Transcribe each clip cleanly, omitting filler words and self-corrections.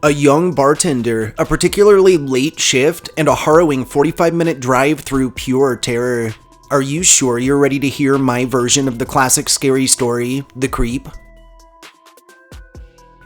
A young bartender, a particularly late shift, and a harrowing 45-minute drive through pure terror. Are you sure you're ready to hear my version of the classic scary story, The Creep?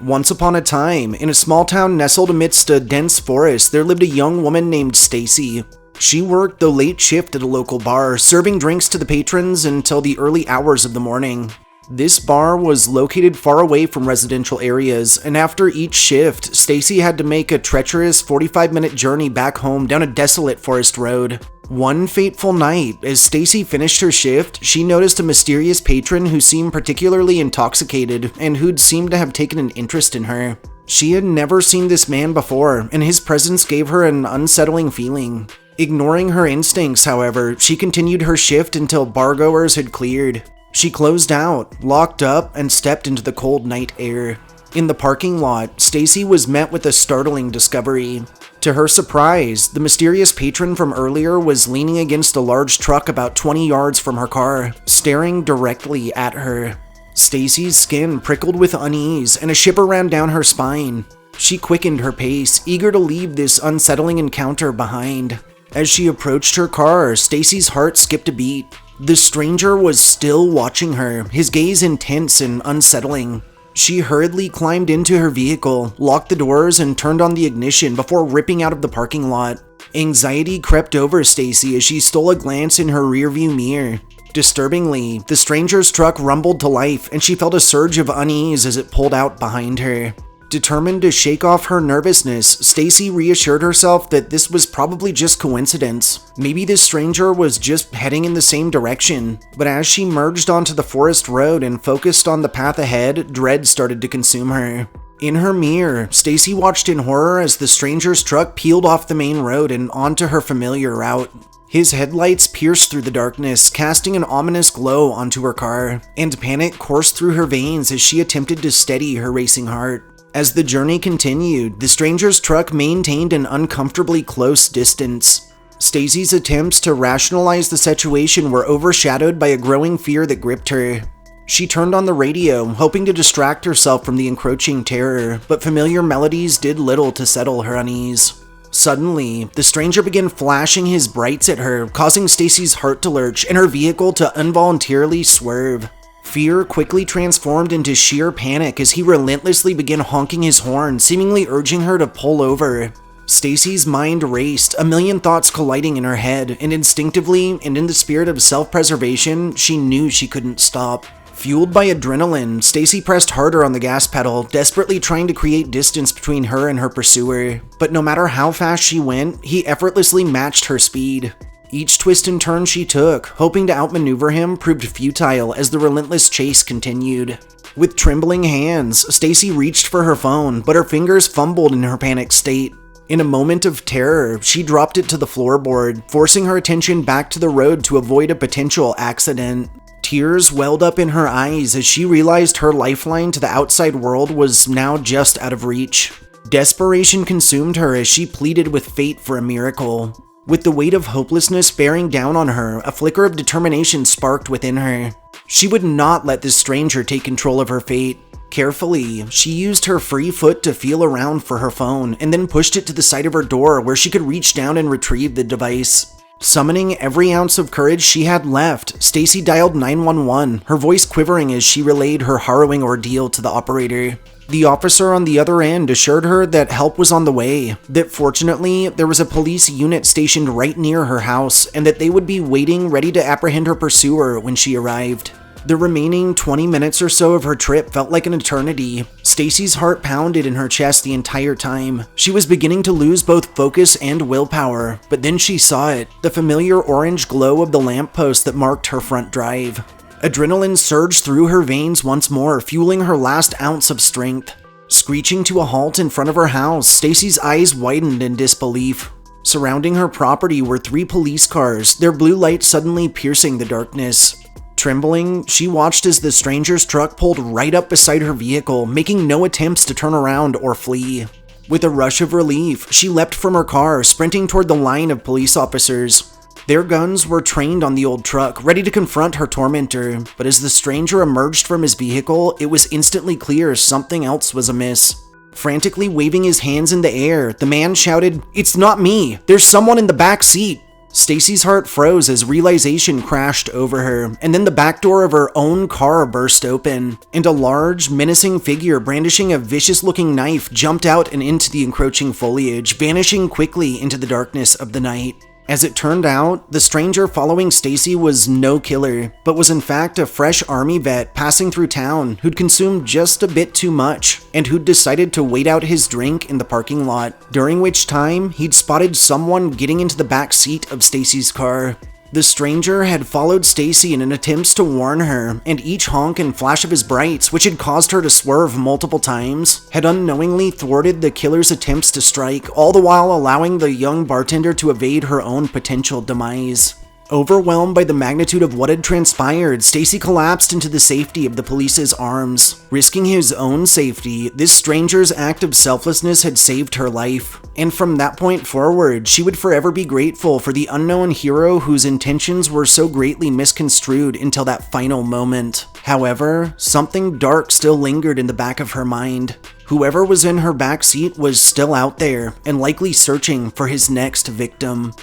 Once upon a time, in a small town nestled amidst a dense forest, there lived a young woman named Stacy. She worked the late shift at a local bar, serving drinks to the patrons until the early hours of the morning. This bar was located far away from residential areas, and after each shift, Stacy had to make a treacherous 45-minute journey back home down a desolate forest road. One fateful night, as Stacy finished her shift, she noticed a mysterious patron who seemed particularly intoxicated and who'd seemed to have taken an interest in her. She had never seen this man before, and his presence gave her an unsettling feeling. Ignoring her instincts, however, she continued her shift until bargoers had cleared. She closed out, locked up, and stepped into the cold night air. In the parking lot, Stacy was met with a startling discovery. To her surprise, the mysterious patron from earlier was leaning against a large truck about 20 yards from her car, staring directly at her. Stacy's skin prickled with unease, and a shiver ran down her spine. She quickened her pace, eager to leave this unsettling encounter behind. As she approached her car, Stacy's heart skipped a beat. The stranger was still watching her, his gaze intense and unsettling. She hurriedly climbed into her vehicle, locked the doors, and turned on the ignition before ripping out of the parking lot. Anxiety crept over Stacy as she stole a glance in her rearview mirror. Disturbingly, the stranger's truck rumbled to life, and she felt a surge of unease as it pulled out behind her. Determined to shake off her nervousness, Stacy reassured herself that this was probably just coincidence. Maybe this stranger was just heading in the same direction. But as she merged onto the forest road and focused on the path ahead, dread started to consume her. In her mirror, Stacy watched in horror as the stranger's truck peeled off the main road and onto her familiar route. His headlights pierced through the darkness, casting an ominous glow onto her car, and panic coursed through her veins as she attempted to steady her racing heart. As the journey continued, the stranger's truck maintained an uncomfortably close distance. Stacy's attempts to rationalize the situation were overshadowed by a growing fear that gripped her. She turned on the radio, hoping to distract herself from the encroaching terror, but familiar melodies did little to settle her unease. Suddenly, the stranger began flashing his brights at her, causing Stacy's heart to lurch and her vehicle to involuntarily swerve. Fear quickly transformed into sheer panic as he relentlessly began honking his horn, seemingly urging her to pull over. Stacy's mind raced, a million thoughts colliding in her head, and instinctively, and in the spirit of self-preservation, she knew she couldn't stop. Fueled by adrenaline, Stacy pressed harder on the gas pedal, desperately trying to create distance between her and her pursuer. But no matter how fast she went, he effortlessly matched her speed. Each twist and turn she took, hoping to outmaneuver him, proved futile as the relentless chase continued. With trembling hands, Stacy reached for her phone, but her fingers fumbled in her panicked state. In a moment of terror, she dropped it to the floorboard, forcing her attention back to the road to avoid a potential accident. Tears welled up in her eyes as she realized her lifeline to the outside world was now just out of reach. Desperation consumed her as she pleaded with fate for a miracle. With the weight of hopelessness bearing down on her, a flicker of determination sparked within her. She would not let this stranger take control of her fate. Carefully, she used her free foot to feel around for her phone and then pushed it to the side of her door where she could reach down and retrieve the device. Summoning every ounce of courage she had left, Stacy dialed 911, her voice quivering as she relayed her harrowing ordeal to the operator. The officer on the other end assured her that help was on the way, that fortunately there was a police unit stationed right near her house, and that they would be waiting ready to apprehend her pursuer when she arrived. The remaining 20 minutes or so of her trip felt like an eternity. Stacy's heart pounded in her chest the entire time. She was beginning to lose both focus and willpower, but then she saw it, the familiar orange glow of the lamppost that marked her front drive. Adrenaline surged through her veins once more, fueling her last ounce of strength. Screeching to a halt in front of her house, Stacy's eyes widened in disbelief. Surrounding her property were 3 police cars, their blue lights suddenly piercing the darkness. Trembling, she watched as the stranger's truck pulled right up beside her vehicle, making no attempts to turn around or flee. With a rush of relief, she leapt from her car, sprinting toward the line of police officers. Their guns were trained on the old truck, ready to confront her tormentor, but as the stranger emerged from his vehicle, it was instantly clear something else was amiss. Frantically waving his hands in the air, the man shouted, "It's not me! There's someone in the back seat!" Stacy's heart froze as realization crashed over her, and then the back door of her own car burst open, and a large, menacing figure brandishing a vicious-looking knife jumped out and into the encroaching foliage, vanishing quickly into the darkness of the night. As it turned out, the stranger following Stacy was no killer, but was in fact a fresh army vet passing through town who'd consumed just a bit too much, and who'd decided to wait out his drink in the parking lot, during which time he'd spotted someone getting into the back seat of Stacy's car. The stranger had followed Stacy in an attempt to warn her, and each honk and flash of his brights, which had caused her to swerve multiple times, had unknowingly thwarted the killer's attempts to strike, all the while allowing the young bartender to evade her own potential demise. Overwhelmed by the magnitude of what had transpired, Stacy collapsed into the safety of the police's arms. Risking his own safety, this stranger's act of selflessness had saved her life. And from that point forward, she would forever be grateful for the unknown hero whose intentions were so greatly misconstrued until that final moment. However, something dark still lingered in the back of her mind. Whoever was in her back seat was still out there, and likely searching for his next victim.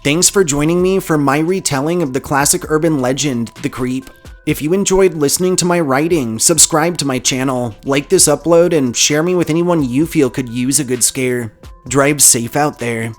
Thanks for joining me for my retelling of the classic urban legend, The Creep. If you enjoyed listening to my writing, subscribe to my channel, like this upload, and share me with anyone you feel could use a good scare. Drive safe out there.